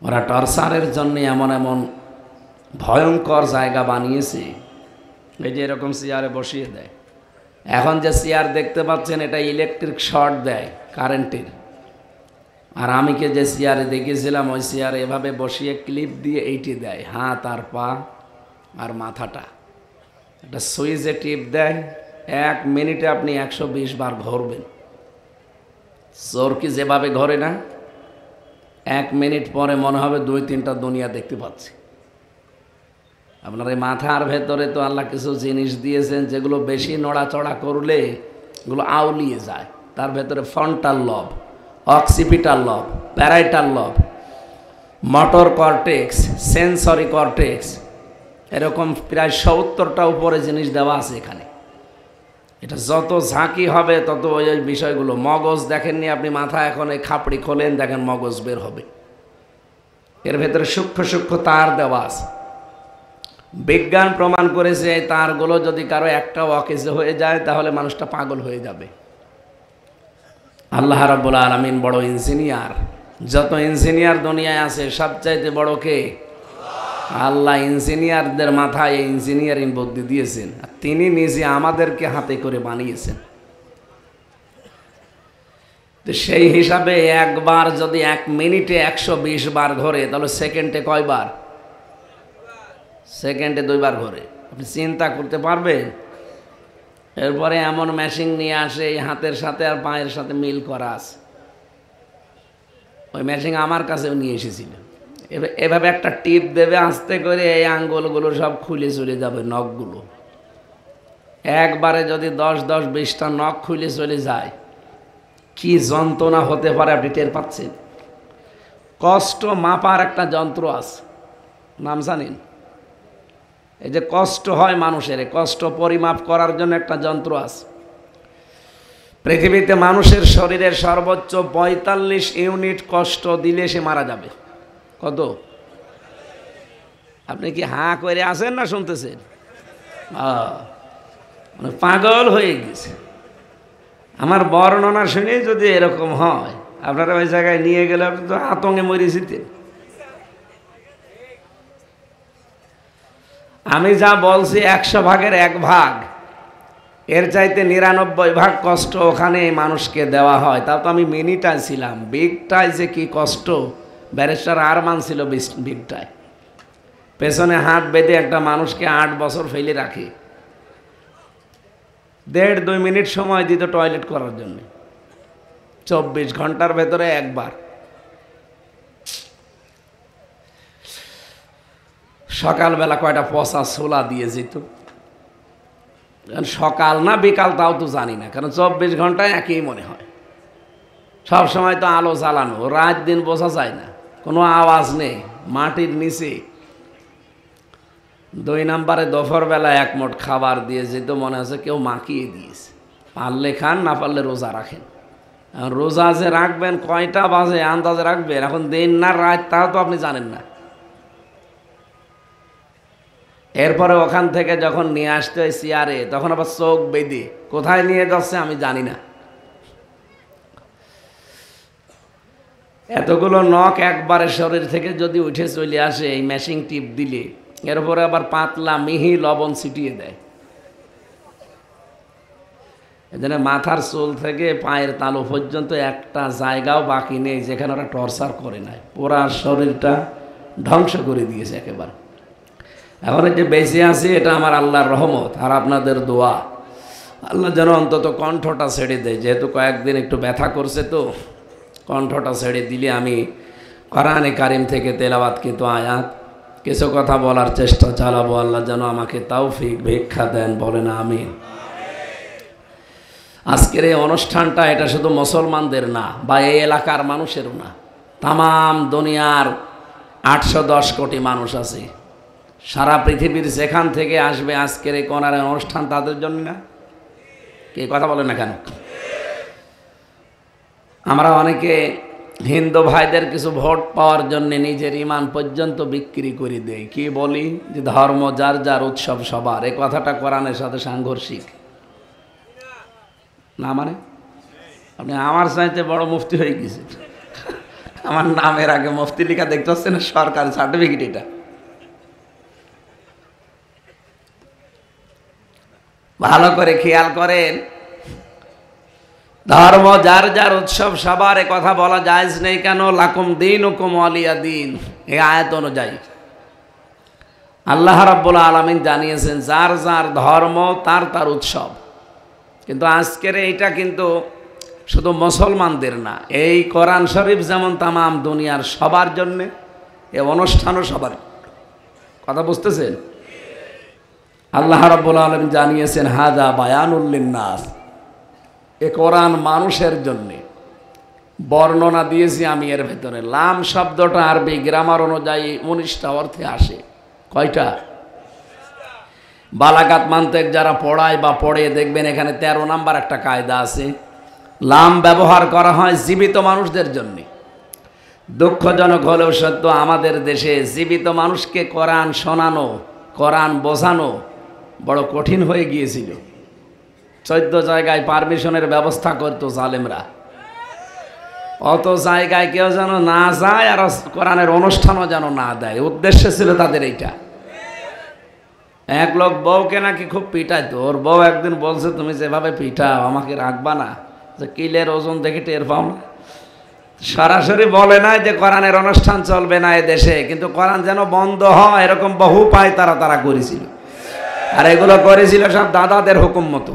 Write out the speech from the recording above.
ওরা টর্চারের জন্য এমন এমন ভয়ঙ্কর জায়গা বানিয়েছে, এই যে এরকম চেয়ারে বসিয়ে দেয়। এখন যে চেয়ার দেখতে পাচ্ছেন এটা ইলেকট্রিক শর্ট দেয় কারেন্টের। আর আমি যে চেয়ারে দেখেছিলাম ওই চেয়ারে এভাবে বসিয়ে ক্লিপ দিয়ে এইটি দেয়, হাত আর পা আর মাথাটা। একটা সুইচে টিপ দেয়, 1 মিনিটে আপনি 120 বার ঘুরবেন। চোরকি যেভাবে ঘরে না, 1 মিনিট পরে মনে হবে 2-3টা দুনিয়া দেখতে পাচ্ছি। আপনার এই মাথার ভেতরে তো আল্লাহ কিছু জিনিস দিয়েছেন যেগুলো বেশি নড়াচড়া করলে এগুলো আউলিয়ে যায়। তার ভেতরে ফ্রন্টাল লব, অক্সিপিটাল লব, প্যারাইটাল লব, মোটর কর্টেক্স, সেন্সরি কর্টেক্স, এরকম প্রায় 70টা উপরে জিনিস দেওয়া আছে এখানে। এটা যত ঝাঁকি হবে তত ওই বিষয়গুলো। মগজ দেখেননি আপনি, মাথা এখন এই খাপড়ি খোলেন দেখেন মগজ বের হবে। এর ভেতরে সূক্ষ্ম সূক্ষ্ম তার দেওয়া আছে। বিজ্ঞান প্রমাণ করেছে এই তারগুলো যদি কারো একটাও অকেজ হয়ে যায় তাহলে মানুষটা পাগল হয়ে যাবে। আল্লাহ রাব্বুল আলামিন বড় ইঞ্জিনিয়ার। যত ইঞ্জিনিয়ার দুনিয়ায় আছে সবচাইতে বড় কে? আল্লাহ। ইঞ্জিনিয়ারদের মাথায় এই ইঞ্জিনিয়ারিং বুদ্ধি দিয়েছেন, আর তিনি নিজে আমাদেরকে হাতে করে বানিয়েছেন। তো সেই হিসাবে একবার যদি 1 মিনিটে 120 বার ঘোরে তাহলে সেকেন্ডে কয়বার? সেকেন্ডে 2 বার ঘোরে। আপনি চিন্তা করতে পারবেন? এরপরে এমন মেশিন নিয়ে আসে এই হাতের সাথে আর পায়ের সাথে মিল করা আছে। ওই মেশিন আমার কাছেও নিয়ে এসেছিল। এভাবে একটা টিপ দেবে আস্তে করে, এই আঙ্গুলগুলো সব খুলে চলে যাবে, নখগুলো। একবারে যদি 10-20টা নখ খুলে চলে যায় কি যন্ত্রণা হতে পারে আপনি টের পাচ্ছেন? কষ্ট মাপার একটা যন্ত্র আছে, নাম জানেন? এই যে কষ্ট হয় মানুষের, কষ্ট পরিমাপ করার জন্য একটা যন্ত্র আছে। পৃথিবীতে মানুষের শরীরের সর্বোচ্চ 45 ইউনিট কষ্ট দিলে সে মারা যাবে। কত? আপনি কি হাঁ করে আছেন না শুনতেছেন? মানে পাগল হয়ে গেছে। আমার বর্ণনা শুনে যদি এরকম হয়, আপনারা ওই জায়গায় নিয়ে গেলে আপনি তো আতঙ্কে মরে যেতেন। আমি যা বলছি 100 ভাগের 1 ভাগ, এর চাইতে 99 ভাগ কষ্ট ওখানে মানুষকে দেওয়া হয়। তাও তো আমি মিনিটায় ছিলাম। বিগটায় যে কি কষ্ট, ব্যারিস্টার আরমান ছিল বিগটায়। পেছনে হাত বেঁধে একটা মানুষকে 8 বছর ফেলে রাখে, 1.5-2 মিনিট সময় দিত টয়লেট করার জন্য। 24 ঘন্টার ভেতরে একবার। সকালবেলা কয়টা পচা ছোলা দিয়ে যেত। সকাল না বিকাল তাও তো জানি না, কারণ 24 ঘন্টায় একই মনে হয়। সব সময় তো আলো জ্বালানো, রাত দিন বোঝা যায় না, কোনো আওয়াজ নেই, মাটির নিচে। 2 নম্বরে দুপুরবেলা 1 মুঠ খাবার দিয়ে যেত, মনে আছে কেউ মাখিয়ে দিয়েছে। পারলে খান, না পারলে রোজা রাখেন। রোজা যে রাখবেন কয়টা বাজে আন্দাজে রাখবেন, এখন দিন না রাত তাও তো আপনি জানেন না। এরপরে ওখান থেকে যখন নিয়ে আসতে হয় চেয়ারে, তখন আবার চোখ বেঁধে কোথায় নিয়ে যাচ্ছে আমি জানি না। এতগুলো নখ একবারে শরীর থেকে যদি উঠে চলে আসে এই মেশিন টিপ দিলে, এরপরে আবার পাতলা মিহি লবণ ছিটিয়ে দেয়। এজন্য মাথার চুল থেকে পায়ের তালু পর্যন্ত একটা জায়গাও বাকি নেই যেখানে ওরা টর্চার করে নাই। পুরা শরীরটা ধ্বংস করে দিয়েছে একেবারে। এখন যে বেঁচে আছি এটা আমার আল্লাহর রহমত আর আপনাদের দোয়া। আল্লাহ যেন অন্তত কণ্ঠটা ছেড়ে দেয়, যেহেতু কয়েকদিন একটু ব্যথা করছে, তো কণ্ঠটা ছেড়ে দিলে আমি কোরআনে কারিম থেকে তেলাওয়াত কিন্তু আয়াত কিছু কথা বলার চেষ্টা চালাবো। আল্লাহ যেন আমাকে তৌফিক ভিক্ষা দেন, বলেন আমিন। আজকের এই অনুষ্ঠানটা এটা শুধু মুসলমানদের না বা এই এলাকার মানুষেরও না, তামাম দুনিয়ার 810 কোটি মানুষ আছে। সারা পৃথিবীর যেখান থেকে আসবে আজকের এই কোরআন অনুষ্ঠান তাদের জন্য না? কে কথা বলে না কেন? আমরা অনেকে হিন্দু ভাইদের কিছু ভোট পাওয়ার জন্য নিজের ইমান পর্যন্ত বিক্রি করে দেয়। কি বলি যে ধর্ম যার যার, উৎসব সবার। এই কথাটা কোরআনের সাথে সাংঘর্ষিক না? মানে আপনি আমার চাইতে বড় মুফতি হয়ে গেছে, আমার নামের আগে মুফতি লেখা দেখতে পাচ্ছেন, সরকারি সার্টিফিকেট এটা। ভালো করে খেয়াল করেন, ধর্ম যার যার উৎসব, সবার কথা বলা জায়েজ নেই কেন? লাকুম দীনুকুম ওয়ালিয়া দীন, এই আয়াত অনুযায়ী আল্লাহ রাব্বুল আলামিন জানিয়েছেন যার যার ধর্ম তার তার উৎসব। কিন্তু আজকের এইটা কিন্তু শুধু মুসলমানদের না, এই কোরআন শরীফ যেমন তামাম দুনিয়ার সবার জন্যে, এই অনুষ্ঠানও সবার। কথা বুঝতেছেন? আল্লাহ রাব্বুল আলামিন জানিয়েছেন হাযা বায়ানুল লিন্নাস, এ কোরআন মানুষের জন্যে। বর্ণনা দিয়েছি আমি এর ভেতরে। লাম শব্দটা আরবি গ্রামার অনুযায়ী 19টা অর্থে আসে। কয়টা? বালাগাত মান্তেক যারা পড়ায় বা পড়ে দেখবেন এখানে 13 নাম্বার একটা কায়দা আছে। লাম ব্যবহার করা হয় জীবিত মানুষদের জন্যে। দুঃখজনক হলেও সত্য, আমাদের দেশে জীবিত মানুষকে কোরআন শোনানো, কোরআন বোঝানো বড় কঠিন হয়ে গিয়েছিল। 14 জায়গায় পারমিশনের ব্যবস্থা করতো জালেমরা, অত জায়গায় কেউ যেন না যায় আর কোরআনের অনুষ্ঠানও যেন না দেয়, উদ্দেশ্য ছিল তাদের এইটা। এক লোক বউকে নাকি খুব পিটাইতো, ওর বউ একদিন বলছে তুমি যেভাবে পিটাও আমাকে রাখবা না, যে কিলের ওজন দেখে টের পাও না। সরাসরি বলে নাই যে কোরআনের অনুষ্ঠান চলবে না এ দেশে, কিন্তু কোরআন যেন বন্ধ হয় এরকম বহু পায় তারা করেছিল। আর এগুলো করেছিল সব দাদাদের হুকুম মতো।